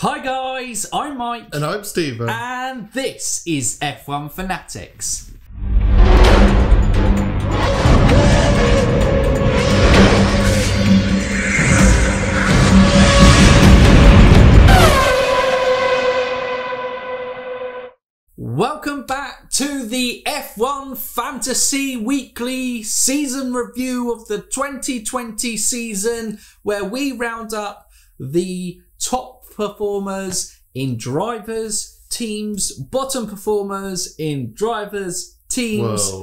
Hi guys, I'm Mike. And I'm Stephen. And this is F1 Fanatics. Welcome back to the F1 Fantasy Weekly season review of the 2020 season, where we round up the top performers in drivers, teams, bottom performers in drivers, teams,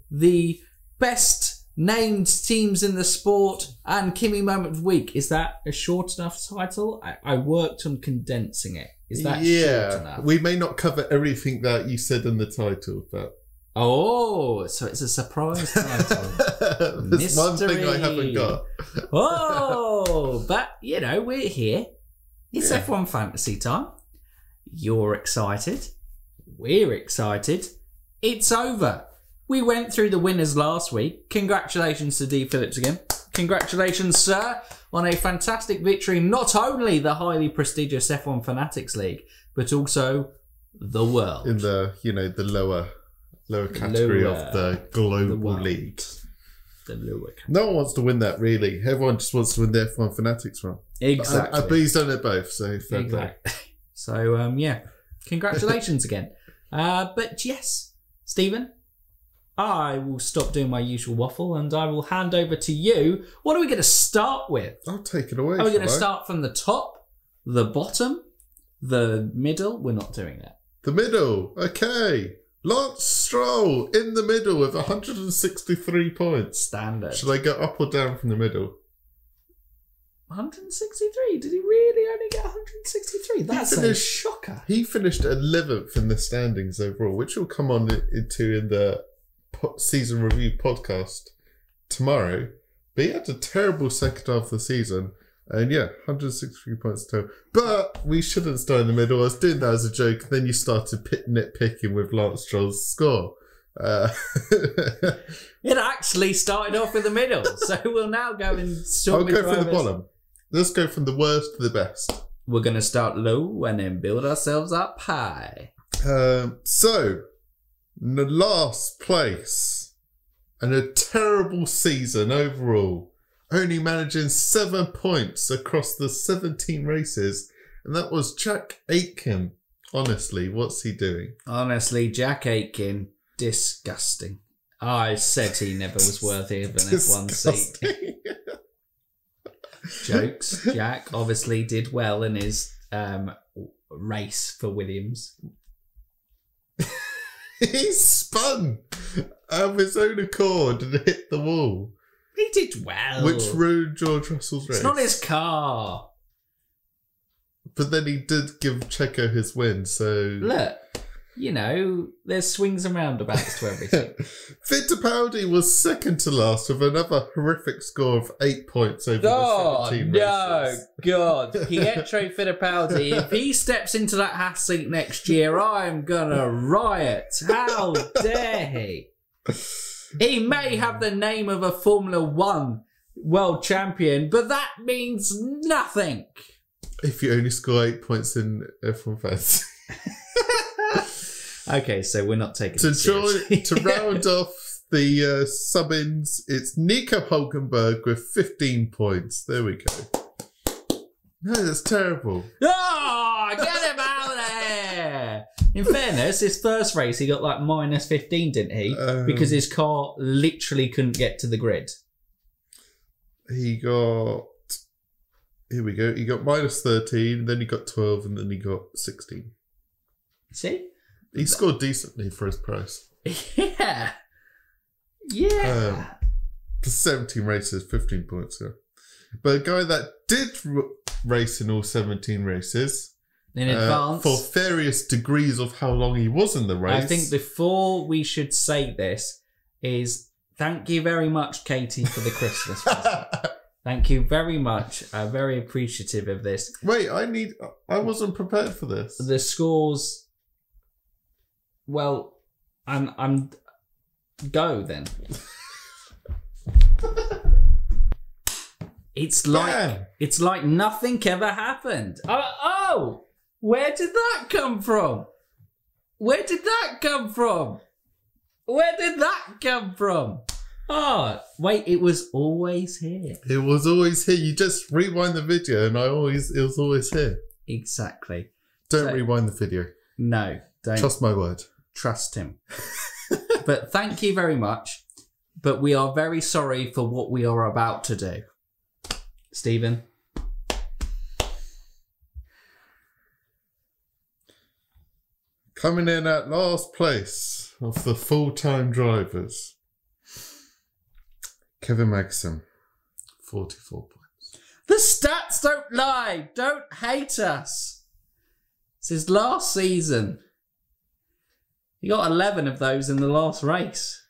the best named teams in the sport, and Kimi Moment of the Week. Is that a short enough title? I worked on condensing it. Is that short enough? We may not cover everything that you said in the title, but... Oh, so it's a surprise title. There's one thing I haven't got. Oh, but, you know, we're here. It's F1 Fantasy time. You're excited. We're excited. It's over. We went through the winners last week. Congratulations to D. Phillips again. Congratulations, sir, on a fantastic victory. Not only the highly prestigious F1 Fanatics League, but also the world. In the, the lower category of the global league. The lower category. No one wants to win that, really. Everyone just wants to win the F1 Fanatics one. Exactly. But he's done it both, so fair play. So, congratulations again. But yes, Stephen, I will stop doing my usual waffle and I will hand over to you. What are we going to start with? I'll take it away. Are we going to start from the top, the bottom, the middle? We're not doing that. The middle. Okay. Lance Stroll in the middle with 163 points. Standard. Should I go up or down from the middle? 163? Did he really only get 163? That's a shocker. He finished 11th in the standings overall, which we'll come on into in the season review podcast tomorrow. But he had a terrible second half of the season. And 163 points total. But we shouldn't start in the middle. I was doing that as a joke. And then you started nitpicking with Lance Stroll's score. It actually started off in the middle. So we'll now go and I'll go from the bottom. Let's go from the worst to the best. We're going to start low and then build ourselves up high. So, in the last place, and a terrible season overall, only managing 7 points across the 17 races, and that was Jack Aiken. Honestly, what's he doing? Honestly, Jack Aiken, disgusting. I said he never was worthy of an F1 seat. Jokes. Jack obviously did well in his race for Williams. He spun of his own accord and hit the wall. He did well. Which ruined George Russell's race. It's not his car. But then he did give Checo his win, so... Look, there's swings and roundabouts to everything. Fittipaldi was second to last with another horrific score of 8 points over the 17 races. God. Pietro Fittipaldi, if he steps into that Haas seat next year, I'm gonna riot. How dare he? He may have the name of a Formula One world champion, but that means nothing. If you only score 8 points in F1 Fantasy. Okay, so we're not taking it seriously. To round off the sub-ins, it's Nico Hulkenberg with 15 points. There we go. No, that's terrible. Oh, get him out of there! In fairness, his first race, he got like minus 15, didn't he? Because his car literally couldn't get to the grid. He got... Here we go. He got minus 13, then he got 12, and then he got 16. See? He scored decently for his price. Yeah. Yeah. For 17 races, 15 points. Yeah. But a guy that did race in all 17 races... In advance. For various degrees of how long he was in the race. I think before we should say this is thank you very much, Katie, for the Christmas present. Thank you very much. I'm very appreciative of this. Wait, I wasn't prepared for this. The scores... Well, I'm go then. It's like nothing ever happened. Oh, Where did that come from? Where did that come from? Where did that come from? Oh, wait, it was always here. It was always here. You just rewind the video and it was always here. Exactly. Don't rewind the video. No, don't. Trust my word. Trust him. But thank you very much. But we are very sorry for what we are about to do. Stephen? Coming in at last place of the full-time drivers, Kevin Magnussen, 44 points. The stats don't lie. Don't hate us. It's his last season. He got 11 of those in the last race.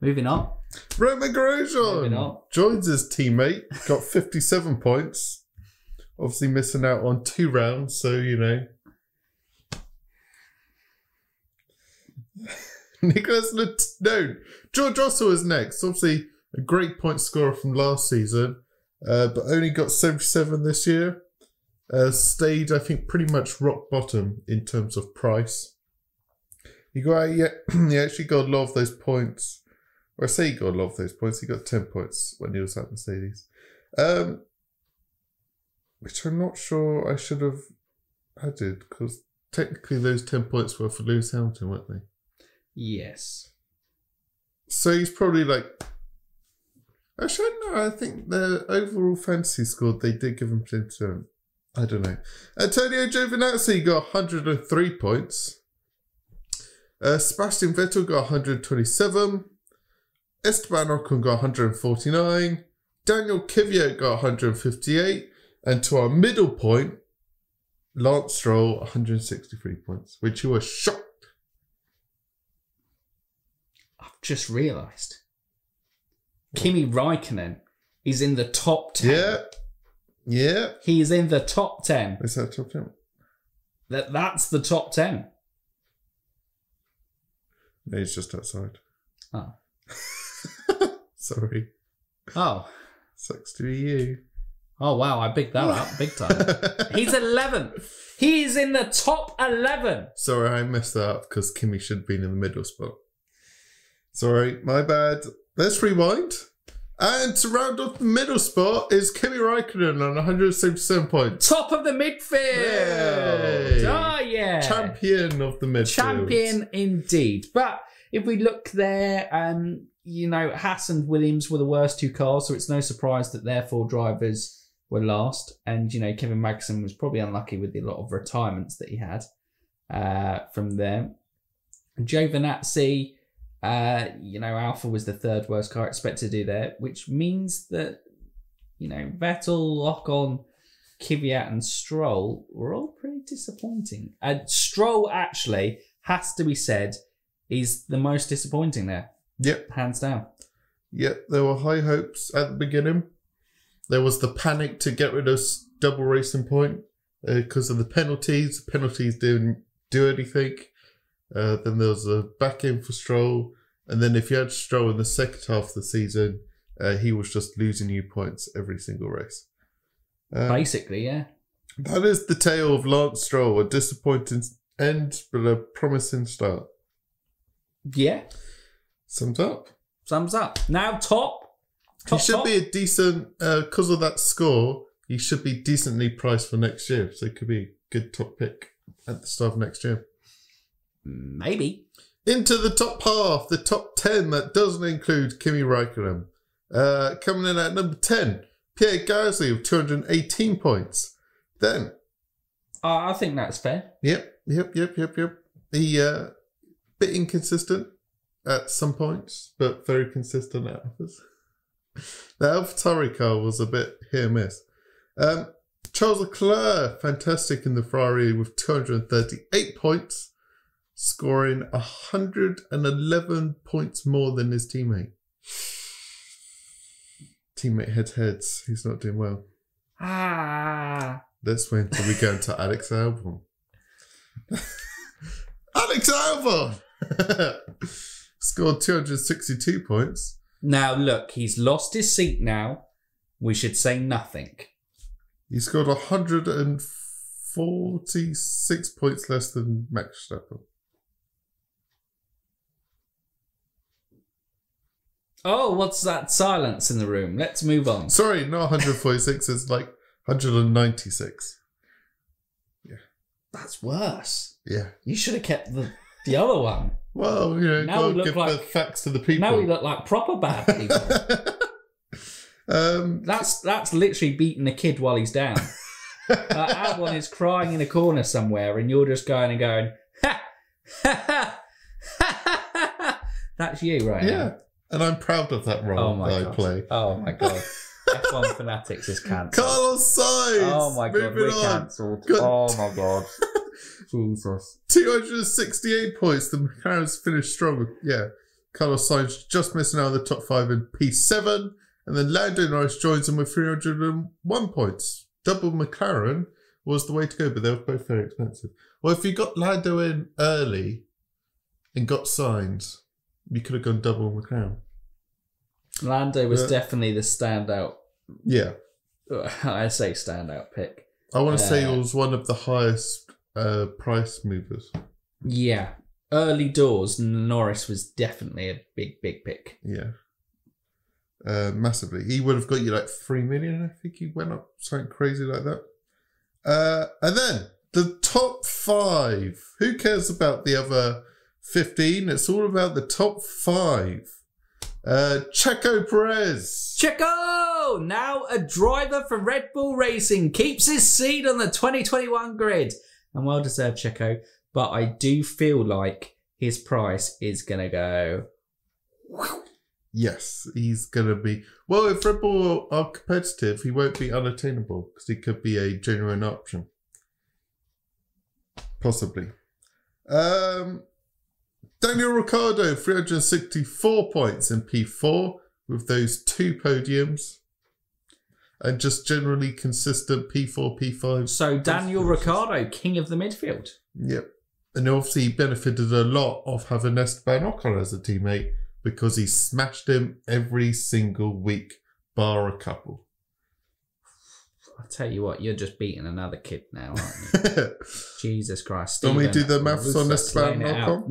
Moving on. Romain Grosjean joins his teammate, got 57 points. Obviously missing out on 2 rounds, so you know. George Russell is next. Obviously a great point scorer from last season, but only got 77 this year. Stayed, I think, pretty much rock bottom in terms of price. He actually got a lot of those points. Or I say he got a lot of those points. He got 10 points when he was at Mercedes. Which I'm not sure I should have added, because technically those 10 points were for Lewis Hamilton, weren't they? Yes. So he's probably like... Actually, no, I think the overall fantasy score, they did give him 10%. I don't know. Antonio Giovinazzi got 103 points. Sebastian Vettel got 127. Esteban Ocon got 149. Daniel Kvyat got 158. And to our middle point, Lance Stroll, 163 points, which you were shocked. I've just realised. Kimi Raikkonen is in the top 10. Yeah. He is in the top 10. Is that top 10? That's the top 10. No, he's just outside. Oh. Sorry. Oh. Sucks to be you. Oh, wow. I bigged that up big time. He's 11th. He is in the top 11. Sorry, I messed that up because Kimi should have been in the middle spot. Sorry, my bad. Let's rewind. And to round off the middle spot is Kimi Raikkonen on 177 points. Top of the midfield. Yay. Oh, yeah. Champion of the midfield. Champion indeed. But if we look there, you know, Haas and Williams were the worst 2 cars, so it's no surprise that their 4 drivers were last. And, you know, Kevin Magnussen was probably unlucky with the lot of retirements that he had from them. Giovinazzi, you know, Alpha was the 3rd worst car expected to do there, which means that, you know, Vettel, Ocon, Kvyat and Stroll were all pretty disappointing. Stroll actually, has to be said, is the most disappointing there. Yep. Hands down. Yep, there were high hopes at the beginning. There was the panic to get rid of double racing point because of the penalties. The penalties didn't do anything. Then there was a back in for Stroll. And then if you had Stroll in the second half of the season, he was just losing you points every single race. Basically, yeah. That is the tale of Lance Stroll. A disappointing end, but a promising start. Yeah. Sums up. Now top. He should be a decent, because of that score, he should be decently priced for next year. So it could be a good top pick at the start of next year. Maybe. Into the top half, the top 10 that doesn't include Kimi Raikkonen. Coming in at number 10, Pierre Garcia with 218 points. Then. I think that's fair. Yep. He, bit inconsistent at some points, but very consistent at others. The AlphaTauri car was a bit hit and miss. Charles Leclerc, fantastic in the Ferrari with 238 points, scoring 111 points more than his teammate. Teammate heads, he's not doing well. Let's wait until we go into Alex Albon. Alex Albon! Scored 262 points. Now, look, he's lost his seat now. We should say nothing. He scored 146 points less than Max Verstappen. Oh, what's that silence in the room? Let's move on. Sorry, not 146. It's like 196. Yeah. That's worse. Yeah. You should have kept the other one. Well, you know, Now gotta give the facts to the people. Now we look like proper bad people. That's literally beating a kid while he's down. That one is crying in a corner somewhere, and you're just going, ha, ha, ha, ha. That's you right now. And I'm proud of that role that I play. Oh my god. F1 Fanatics is cancelled. Carlos Sainz! Oh my god, we're cancelled. Oh my god. Jesus. 268 points. The McLaren's finished strong. Yeah. Carlos Sainz just missing out of the top 5 in P7. And then Lando Norris joins them with 301 points. Double McLaren was the way to go, but they were both very expensive. Well, if you got Lando in early and got Sainz, you could have gone double McLaren. Lando was definitely the standout. Yeah. I say standout pick. I want to say it was one of the highest price movers. Yeah. Early doors, Norris was definitely a big pick. Yeah. Massively. He would have got you like 3 million, I think he went up, something crazy like that. And then the top 5. Who cares about the other 15? It's all about the top 5. Checo Perez. Checo! Now a driver for Red Bull Racing keeps his seat on the 2021 grid. And well deserved, Checo. But I do feel like his price is going to go... Yes, he's going to be... Well, if Red Bull are competitive, he won't be unattainable because he could be a genuine option. Possibly. Daniel Ricciardo, 364 points in P4 with those 2 podiums. And just generally consistent P4, P5. So Daniel Ricciardo, king of the midfield. Yep. And obviously he benefited a lot of having Esteban Ocon as a teammate because he smashed him every single week, bar a couple. I'll tell you what, you're just beating another kid now, aren't you? Jesus Christ. Don't we do the maths on Esteban Ocon?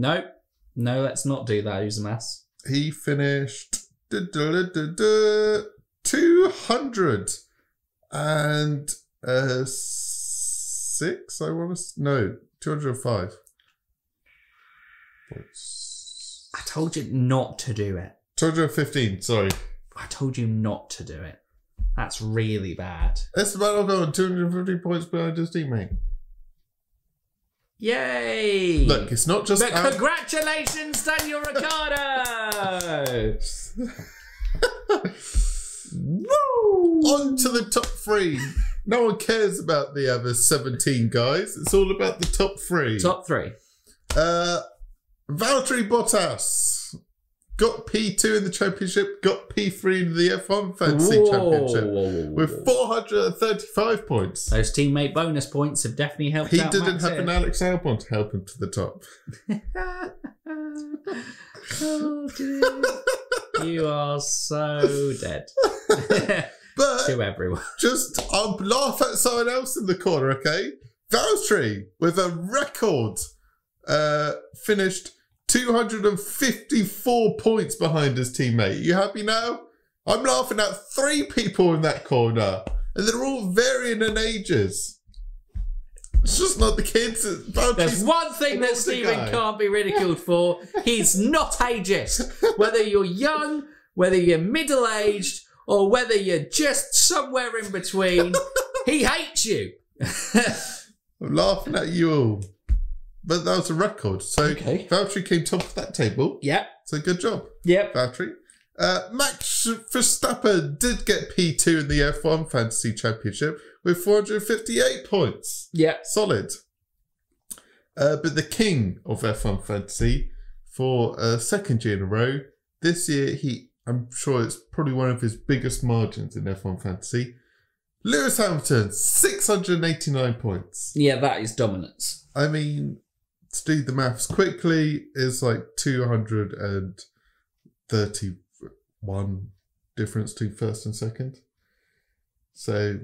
No, let's not do those maths. He finished 206, I want to... No, 205. I told you not to do it. 215, sorry. I told you not to do it. That's really bad. Esteban Ocon, 250 points behind his teammate. Yay! Look, it's not just... But congratulations, Daniel Ricciardo! Woo! On to the top 3. No one cares about the other 17 guys. It's all about the top 3. Top 3. Valtteri Bottas got P2 in the championship, got P3 in the F1 Fantasy Championship with 435 points. Those teammate bonus points have definitely helped He out didn't Max have here. an Alex Albon to help him to the top. Oh, dude. You are so dead. But to everyone. Just, I'll laugh at someone else in the corner, okay? Valtteri, with a record, finished 254 points behind his teammate. You happy now? I'm laughing at 3 people in that corner, and they're all varying in ages. It's just not the kids. There's one thing that Stephen can't be ridiculed for. He's not ageist. Whether you're young, whether you're middle-aged, or whether you're just somewhere in between, he hates you. I'm laughing at you all. But that was a record. So okay. Valtteri came top of that table. Yep. So good job. Yep. Valtteri. Max Verstappen did get P2 in the F1 Fantasy Championship with 458 points. Yeah. Solid. But the king of F1 Fantasy for a second year in a row, this year I'm sure it's probably one of his biggest margins in F1 Fantasy. Lewis Hamilton, 689 points. Yeah, that is dominance. I mean, to do the maths quickly, is like 230 1 difference to first and second. So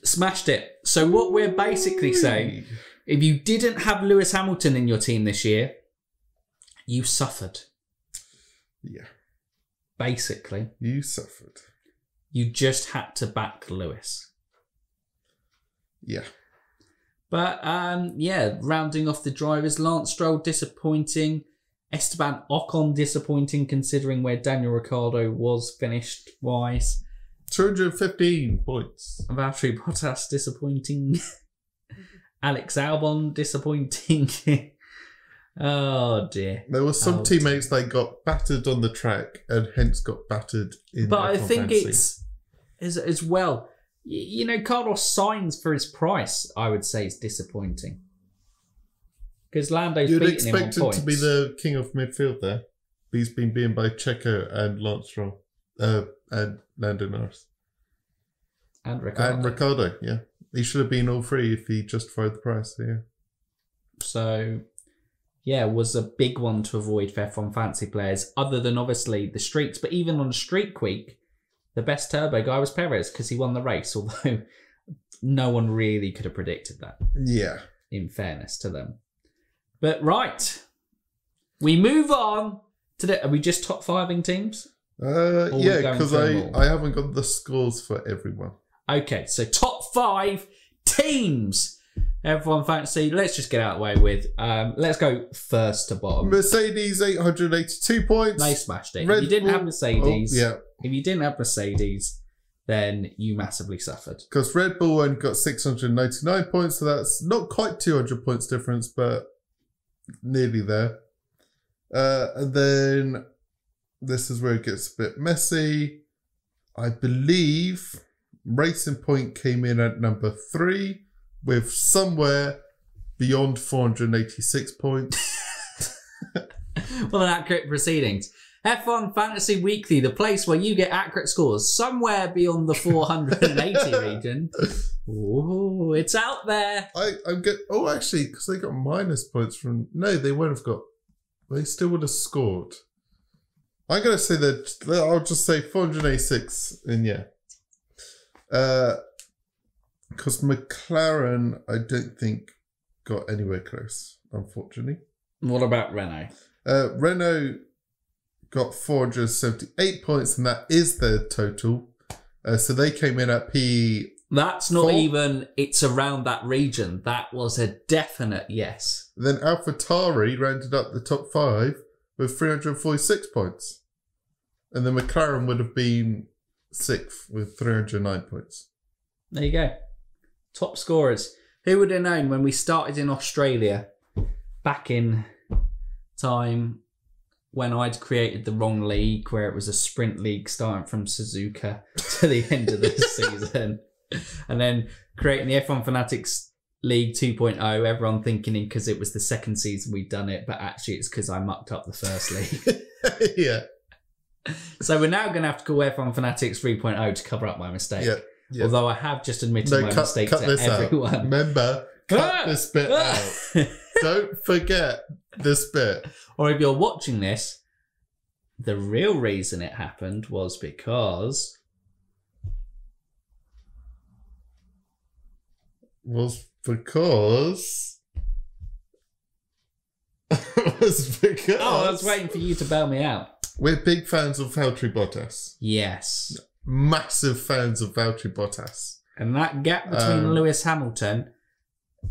smashed it. So what we're basically saying, if you didn't have Lewis Hamilton in your team this year, you suffered. Yeah. Basically. You suffered. You just had to back Lewis. Yeah. But, rounding off the drivers, Lance Stroll disappointing. Esteban Ocon disappointing considering where Daniel Ricciardo was finished-wise. 215 points. Valtteri Bottas disappointing. Alex Albon disappointing. Oh dear. There were some teammates that got battered on the track and hence got battered in. But I think fantasy. it's as well. You know, Carlos Sainz for his price, I would say, is disappointing because Lando's You'd beating him on expect him points. to be the king of midfield there. He's been beaten by Checo and Lance Stroll, and Lando Norris and Ricardo. And Ricardo, yeah. He should have been all 3 if he justified the price, yeah. So, yeah, was a big one to avoid for F1 fantasy players, other than obviously the streaks. But even on a streak week, the best turbo guy was Perez because he won the race, although no one really could have predicted that. Yeah. In fairness to them. But right, we move on to the... Are we just top 5ing teams? Yeah, because I haven't got the scores for everyone. Okay, so top 5 teams. F1 fantasy. Let's just get out of the way with. Let's go first to bottom. Mercedes 882 points. They smashed it. Red If you didn't Bull, have Mercedes, yeah. If you didn't have Mercedes, then you massively suffered. Because Red Bull only got 699 points, so that's not quite 200 points difference, but nearly there. And then this is where it gets a bit messy. I believe Racing Point came in at number 3 with somewhere beyond 486 points. Well, an accurate proceedings. F1 Fantasy Weekly, the place where you get accurate scores somewhere beyond the 480 region. Ooh, it's out there. I'm good. Oh, actually, because they got minus points from... No, they won't have got... They still would have scored. I'm going to say that... I'll just say 486, and yeah. Because McLaren, I don't think, got anywhere close, unfortunately. What about Renault? Renault got 478 points, and that is their total. So they came in at P... That's not even... It's around that region. That was a definite yes. Then AlphaTauri rounded up the top 5 with 346 points. And then McLaren would have been 6th with 309 points. There you go. Top scorers. Who would have known when we started in Australia back in time when I'd created the wrong league where it was a sprint league starting from Suzuka to the end of the season, and then creating the F1 Fanatics League 2.0, everyone thinking because it was the second season we'd done it, but actually it's because I mucked up the first league. Yeah. So we're now going to have to call F1 Fanatics 3.0 to cover up my mistake. Yeah. Yeah. Although I have just admitted my mistake to everyone. Out. Remember, cut this bit out. Don't forget this bit. Or if you're watching this, the real reason it happened was because... Oh, I was waiting for you to bail me out. We're big fans of Valtteri Bottas. Yes. Massive fans of Valtteri Bottas. And that gap between Lewis Hamilton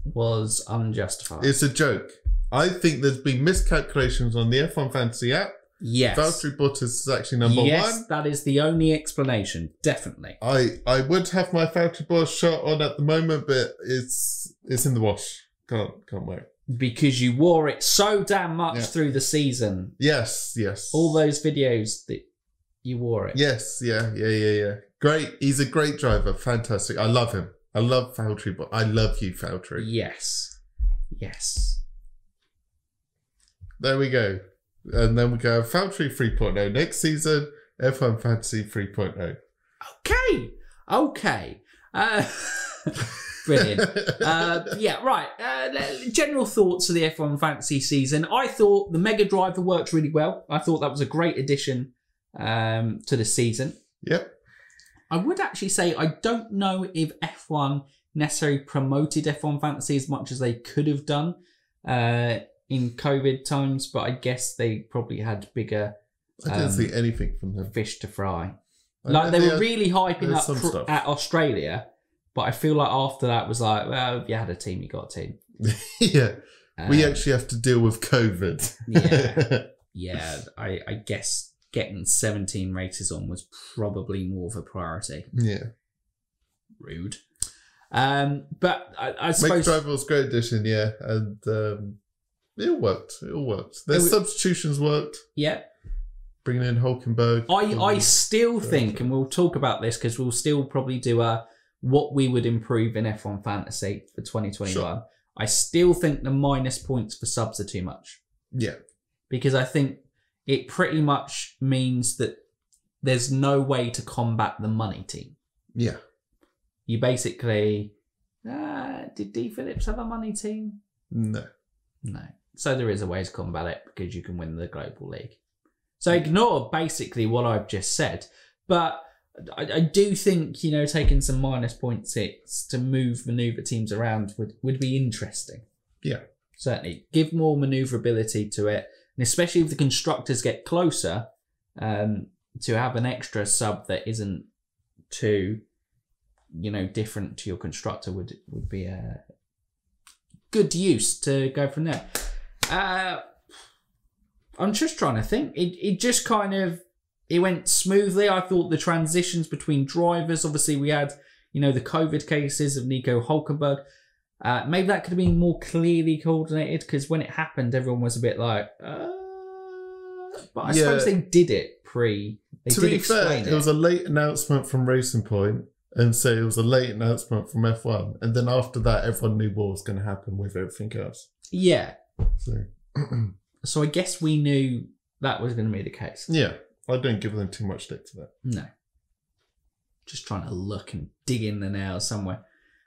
was unjustified. It's a joke. I think there's been miscalculations on the F1 Fantasy app. Yes. Valtteri Bottas is actually number 1. Yes, that is the only explanation. Definitely. I would have my Valtteri Bottas shirt on at the moment, but it's in the wash. Can't wait. Because you wore it so damn much through the season. Yes. All those videos that you wore it. Yes, yeah. Great. He's a great driver. Fantastic. I love him. I love Valtteri, but I love you, Valtteri. Yes. There we go. And then we go Valtteri 3.0 next season, F1 Fantasy 3.0. Okay. Brilliant. Yeah, right. General thoughts of the F1 Fantasy season. I thought the Mega Driver worked really well. I thought that was a great addition to the season. Yep. I would actually say I don't know if F1 necessarily promoted F1 Fantasy as much as they could have done in COVID times, but I guess they probably had bigger I didn't see anything from them. Fish to fry. Like, they were really hyping up at Australia, but I feel like after that was like, well, if you had a team, you got a team. Yeah. We actually have to deal with COVID. Yeah. I guess getting 17 races on was probably more of a priority. Yeah. Rude. But I suppose... Mega Driver was a great addition, yeah. And it all worked. It all worked. Their substitutions worked. Yeah. Bringing in Hulkenberg. I still think, and we'll talk about this because we'll still probably do what we would improve in F1 Fantasy for 2021. Sure. I still think the minus points for subs are too much. Yeah. Because I think it pretty much means that there's no way to combat the money team. Yeah. You basically... did D. Phillips have a money team? No. No. So there is a way to combat it because you can win the Global League. So ignore basically what I've just said. But I do think, taking some minus points hits to move teams around would be interesting. Yeah. Certainly. Give more manoeuvrability to it. And especially if the constructors get closer, to have an extra sub that isn't too, different to your constructor would be a good use to go from there. I'm just trying to think. It just kind of, it went smoothly. I thought the transitions between drivers, obviously we had, the COVID cases of Nico Hulkenberg. Maybe that could have been more clearly coordinated because when it happened, everyone was a bit like, but I suppose they did it To be fair, it was a late announcement from Racing Point, and so it was a late announcement from F1. And then after that, everyone knew what was going to happen with everything else. Yeah. So, so I guess we knew that was going to be the case. Yeah. I don't give them too much stick to that. No. Just trying to look and dig in the nails somewhere.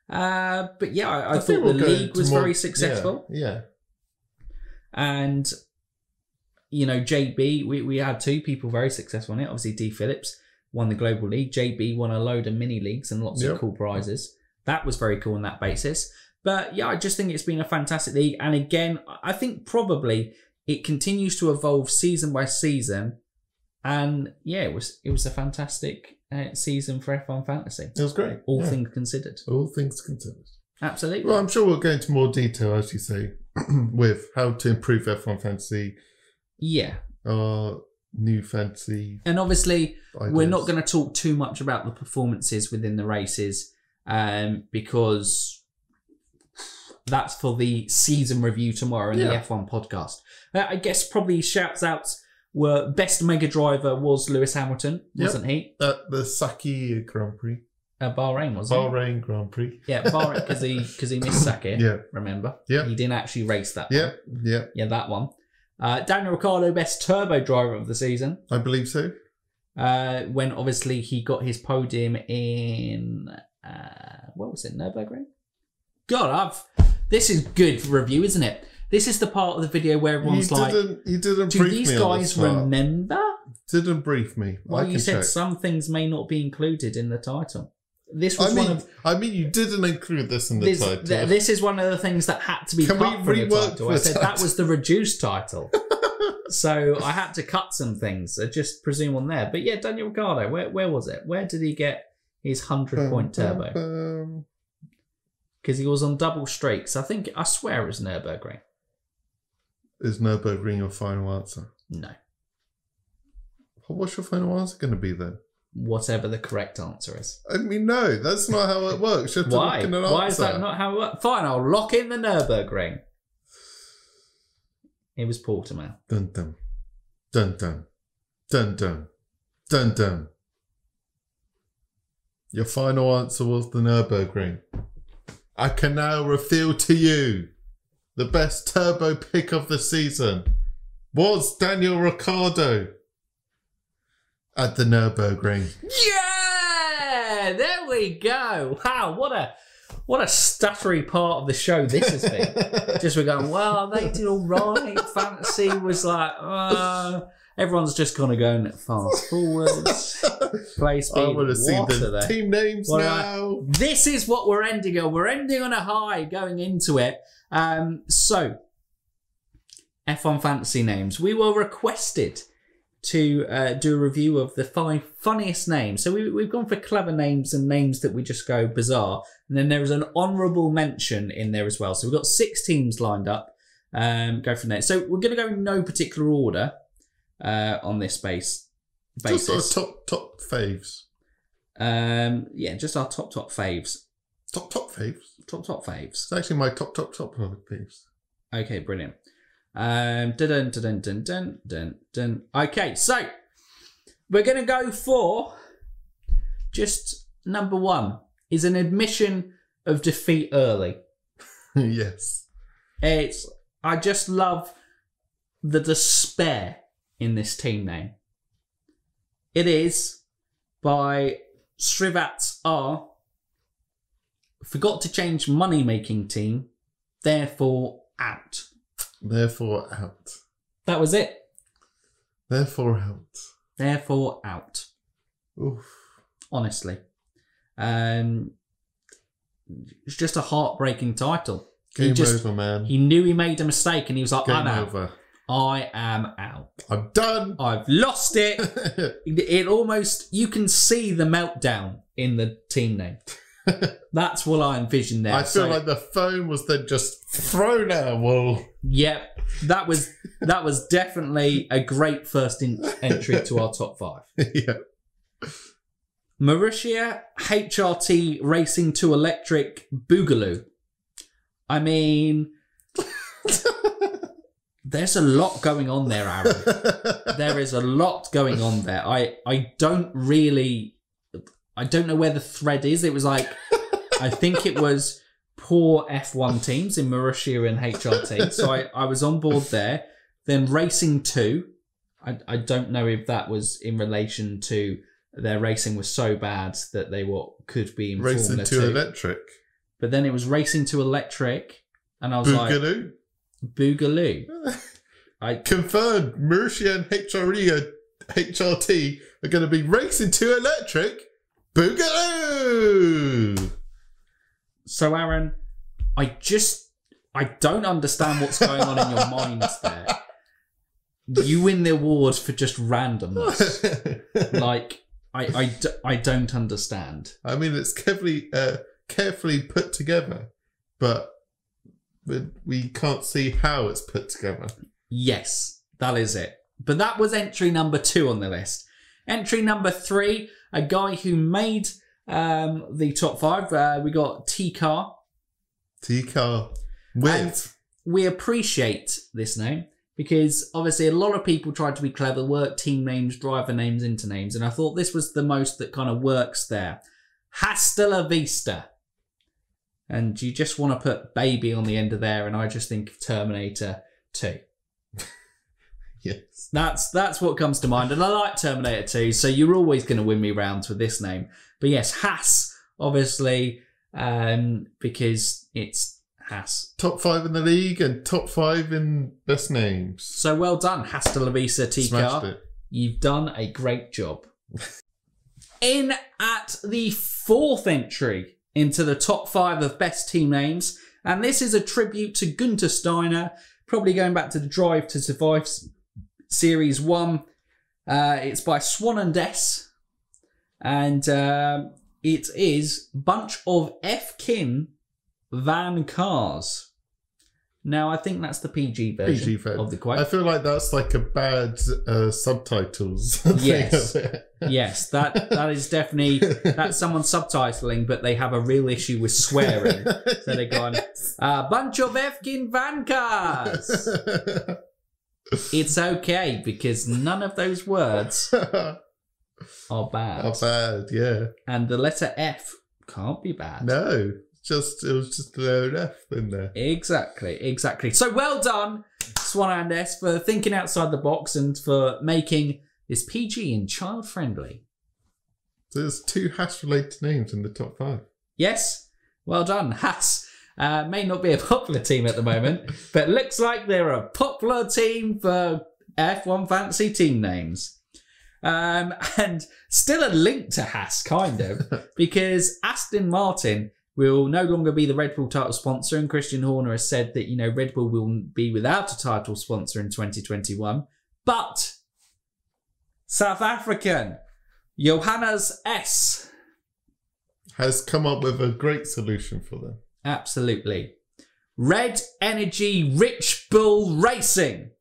But yeah, I thought the league was very successful. Yeah. And, JB, we had two people very successful in it. Obviously, D. Phillips won the Global League. JB won a load of mini leagues and lots of cool prizes. That was very cool on that basis. But yeah, I just think it's been a fantastic league. And again, I think probably it continues to evolve season by season. And yeah, it was a fantastic season for F1 Fantasy. It was great. All things considered. All things considered. Absolutely. Well, I'm sure we'll go into more detail, as you say, with how to improve F1 Fantasy. Yeah. New fantasy. And obviously, ideas. We're not going to talk too much about the performances within the races because that's for the season review tomorrow in the F1 podcast. I guess probably shouts outs were best Mega Driver was Lewis Hamilton, wasn't he? At the Saki Grand Prix. Bahrain, wasn't it? Bahrain Grand Prix. Yeah, Bahrain, because he missed Saki. Yeah. Remember? Yeah. He didn't actually race that one. Yeah, that one. Daniel Ricciardo, best turbo driver of the season. I believe so. When obviously he got his podium in, what was it, Nürburgring? God, this is good review, isn't it? This is the part of the video where everyone's he didn't do brief these me guys remember? Didn't brief me. Well, you said check. some things may not be included in the title. This was you didn't include this in the title. This is one of the things that had to be cut from the title. I said that was the reduced title. So I had to cut some things. I just presume on there. But yeah, Daniel Ricciardo, where was it? Where did he get his 100-point turbo? Because he was on double streaks. I swear it was Nürburgring. Is Nürburgring your final answer? No. What's your final answer going to be then? Whatever the correct answer is. No, that's not how it works. You have to Why? look in an answer. Why is that not how it works? Fine, I'll lock in the Nürburgring. It was Portimao. Dun dun. Dun dun. Dun dun. Dun dun. Your final answer was the Nürburgring. I can now reveal to you the best turbo pick of the season was Daniel Ricciardo at the Nürburgring. Yeah! There we go. Wow, what what a stuttery part of the show this has been. Just we're going, well, they did all right. Fantasy was like, everyone's just kind of going fast forwards. Play speed. I want to see the team names now. This is what we're ending on. We're ending on a high going into it. So, F1 fantasy names. We were requested to do a review of the 5 funniest names. So we've gone for clever names and names that we just go bizarre. And then there is an honourable mention in there as well. So we've got 6 teams lined up. Go from there. So we're going to go in no particular order on this basis. Just our top faves. Yeah, just our top faves. Top faves? Top faves. It's actually my top faves. Okay, brilliant. Okay, so we're going to go for just number 1 is an admission of defeat early. Yes. I just love the despair in this team name. It is by Srivats R. Forgot to change money-making team, therefore out. Therefore out. That was it. Therefore out. Therefore out. Oof. Honestly. It's just a heartbreaking title. Game over, man. He knew he made a mistake and he was like, Game I'm out. over. I am out. I'm done. I've lost it. It almost, you can see the meltdown in the team name. That's what I envisioned there. I feel like the phone was then just thrown at a wall. Yep, that was definitely a great first entry to our top 5. Yeah. Marussia HRT Racing to Electric Boogaloo. I mean, there's a lot going on there, Aaron. There is a lot going on there. I don't know where the thread is. It was like, I think it was poor F1 teams in Marussia and HRT. So I was on board there. Then Racing 2. I don't know if that was in relation to their racing was so bad that they could be in Racing Formula 2. to Electric. But then it was Racing to Electric. And I was Boogaloo. Boogaloo. Confirmed. Marussia and HRT are going to be Racing to Electric. Boogaloo! So, Aaron, I don't understand what's going on in your minds there. You win the award for just randomness. Like, I don't understand. I mean, it's carefully put together, but we can't see how it's put together. Yes, that is it. But that was entry number 2 on the list. Entry number 3, a guy who made the top 5. We got T-Car. T-Car. And we appreciate this name because obviously a lot of people tried to be clever, work team names, driver names into names. And I thought this was the most that kind of works there. Hasta la vista. And you just want to put baby on the end of there. And I just think of Terminator 2. Yes. That's what comes to mind. And I like Terminator 2, so you're always going to win me rounds with this name. But yes, Haas, obviously, because it's Haas. Top 5 in the league and top 5 in best names. So well done, Hasta la Vista, T-Car. You've done a great job. In at the 4th entry into the top 5 of best team names, and this is a tribute to Gunther Steiner, probably going back to the Drive to Survive Series 1. It's by Swan and S. And it is Bunch of F-Kin Van Cars. Now, I think that's the PG version of the quote. I feel like that's like a bad subtitles. Yes. Yes, that is definitely, that's someone subtitling, but they have a real issue with swearing. So they're going, Bunch of F-Kin Van Cars. It's okay because none of those words are bad. Are bad, yeah. And the letter F can't be bad. No, it was just an F in there. Exactly. So well done, Swan and S, for thinking outside the box and for making this PG and child friendly. So there's 2 Haas related names in the top 5. Yes. Well done. Haas may not be a popular team at the moment, but looks like they're a popular team for F1 Fantasy team names. And still a link to Haas, kind of, because Aston Martin will no longer be the Red Bull title sponsor, and Christian Horner has said that, you know, Red Bull will be without a title sponsor in 2021. But South African Johannes S. has come up with a great solution for them. Absolutely. Red Energy Rich Bull Racing.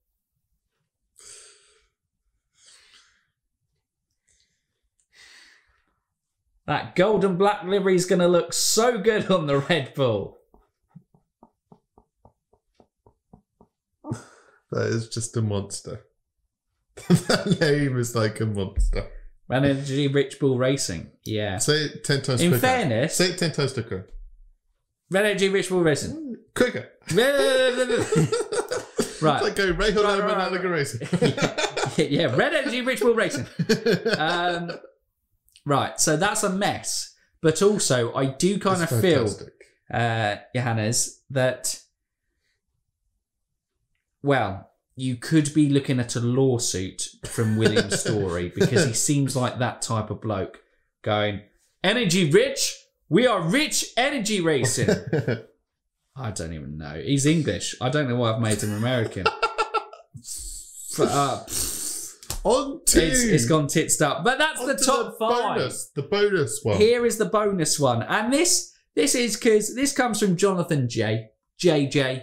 That gold and black livery is going to look so good on the Red Bull. That is just a monster. That name is like a monster. Red Energy Rich Bull Racing. Yeah. Say it 10 times quicker. In fairness... Say it 10 times quicker. Red Energy Rich Bull Racing. Quicker. Right. It's like going Ray Racing. Yeah, Red Energy Rich Bull Racing. Right, so that's a mess. But also, I do kind of feel, Johannes, that, well, you could be looking at a lawsuit from William Story because he seems like that type of bloke going, energy rich? We are rich energy racing. I don't even know. He's English. I don't know why I've made him American. It's gone tits up. But that's the top five. The bonus one. Here is the bonus one. And this is because this comes from Jonathan JJ.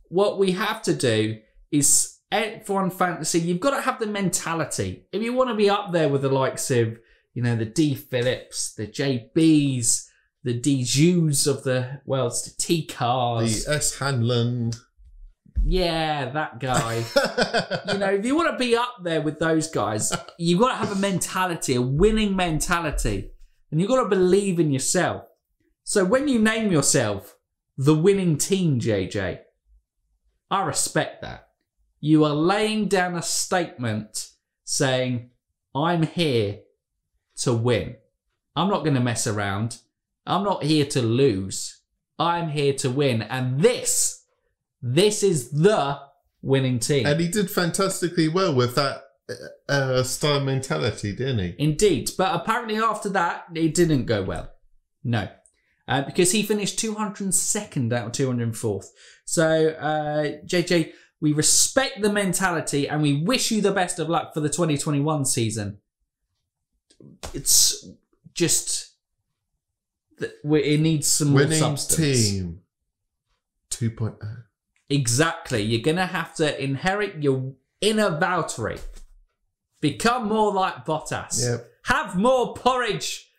What we have to do is F1 Fantasy, you've got to have the mentality. If you want to be up there with the likes of, you know, the D. Phillips, the JBs, the D. Jews of the world, the T. Cars. The S. Hanlon. Yeah, that guy. You know, if you want to be up there with those guys, you've got to have a mentality, a winning mentality. And you've got to believe in yourself. So when you name yourself the winning team, JJ, I respect that. You are laying down a statement saying, I'm here to win. I'm not going to mess around. I'm not here to lose. I'm here to win. And this is the winning team. And he did fantastically well with that style mentality, didn't he? Indeed. But apparently after that, it didn't go well. No. Because he finished 202nd out of 204th. So, JJ, we respect the mentality and we wish you the best of luck for the 2021 season. It's just... it needs some more substance. Winning team 2.0. Exactly. You're going to have to inherit your inner Valtteri. Become more like Bottas. Yep. Have more porridge,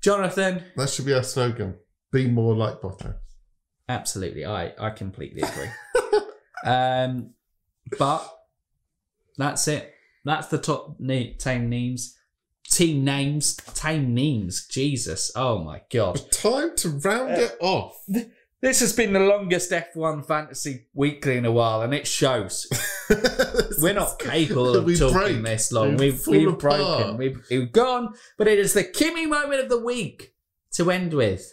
Jonathan. That should be our slogan. Be more like Bottas. Absolutely. I completely agree. But that's it. That's the top team names. Team names. Jesus. Oh my God. Time to round it off. This has been the longest F1 Fantasy Weekly in a while, and it shows. We're not capable of talking this long. We've broken. We've gone. But it is the Kimi Moment of the week to end with.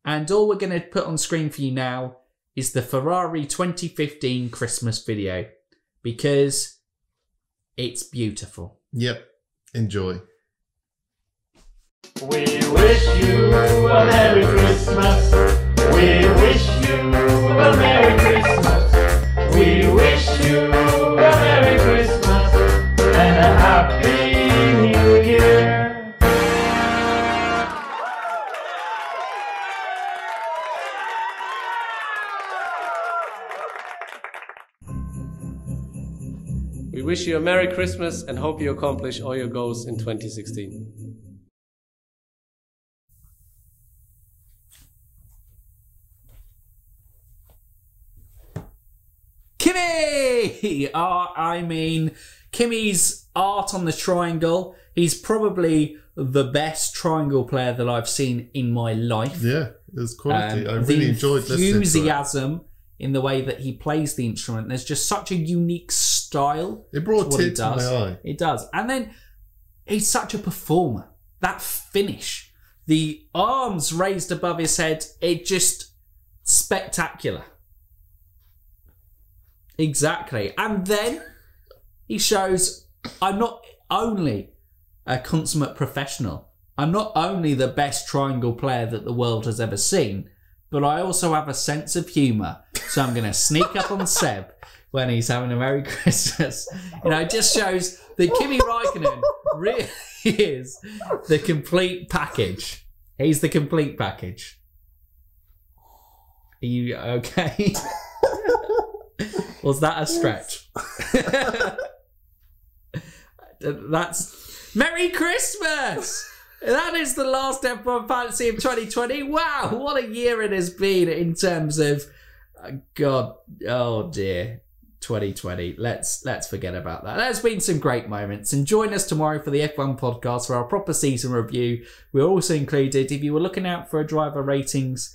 And all we're going to put on screen for you now is the Ferrari 2015 Christmas video. Because it's beautiful. Yep. Enjoy. We wish you a Merry Christmas. We wish you a Merry Christmas. We wish you a Merry Christmas and a Happy New Year. We wish you a Merry Christmas and hope you accomplish all your goals in 2016. Kimi! I mean, Kimi's art on the triangle. He's probably the best triangle player that I've seen in my life. Yeah, there's quality. I really enjoyed listening to it. Enthusiasm in the way that he plays the instrument. There's just such a unique style. It brought a tear to my eye. It does. And then he's such a performer. That finish. the arms raised above his head. It just spectacular. Exactly. And then he shows, I'm not only a consummate professional, I'm not only the best triangle player that the world has ever seen, but I also have a sense of humour. So I'm going to sneak up on Seb when he's having a Merry Christmas. It just shows that Kimi Raikkonen really is the complete package. He's the complete package. Are you okay? Was that a stretch? That's Merry Christmas! That is the last F1 Fantasy of 2020. Wow, what a year it has been in terms of God, oh dear, 2020. Let's forget about that. There's been some great moments, and join us tomorrow for the F1 podcast for our proper season review. We're also included, if you were looking out for a driver ratings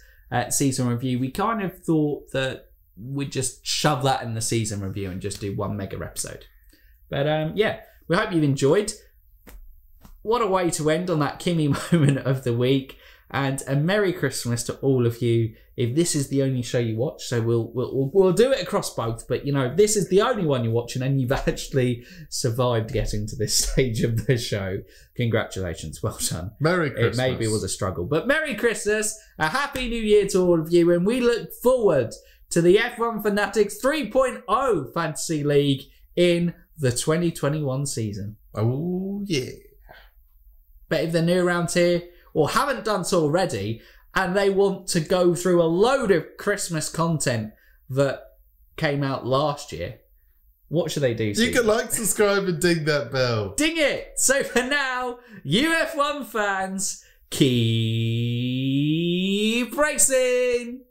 season review, we kind of thought that we'd just shove that in the season review and just do one mega episode. But yeah, we hope you've enjoyed. What a way to end on that Kimi moment of the week, and a Merry Christmas to all of you. If this is the only show you watch, so we'll do it across both. But if this is the only one you're watching and you've actually survived getting to this stage of the show, congratulations, well done. Merry Christmas. It maybe was a struggle, but Merry Christmas, a Happy New Year to all of you, and we look forward to the F1 Fanatics 3.0 Fantasy League in the 2021 season. Oh yeah. But if they're new around here or haven't done so already and they want to go through a load of Christmas content that came out last year, what should they do? You can like, subscribe and ding that bell. Ding it! So for now, you F1 fans, keep racing!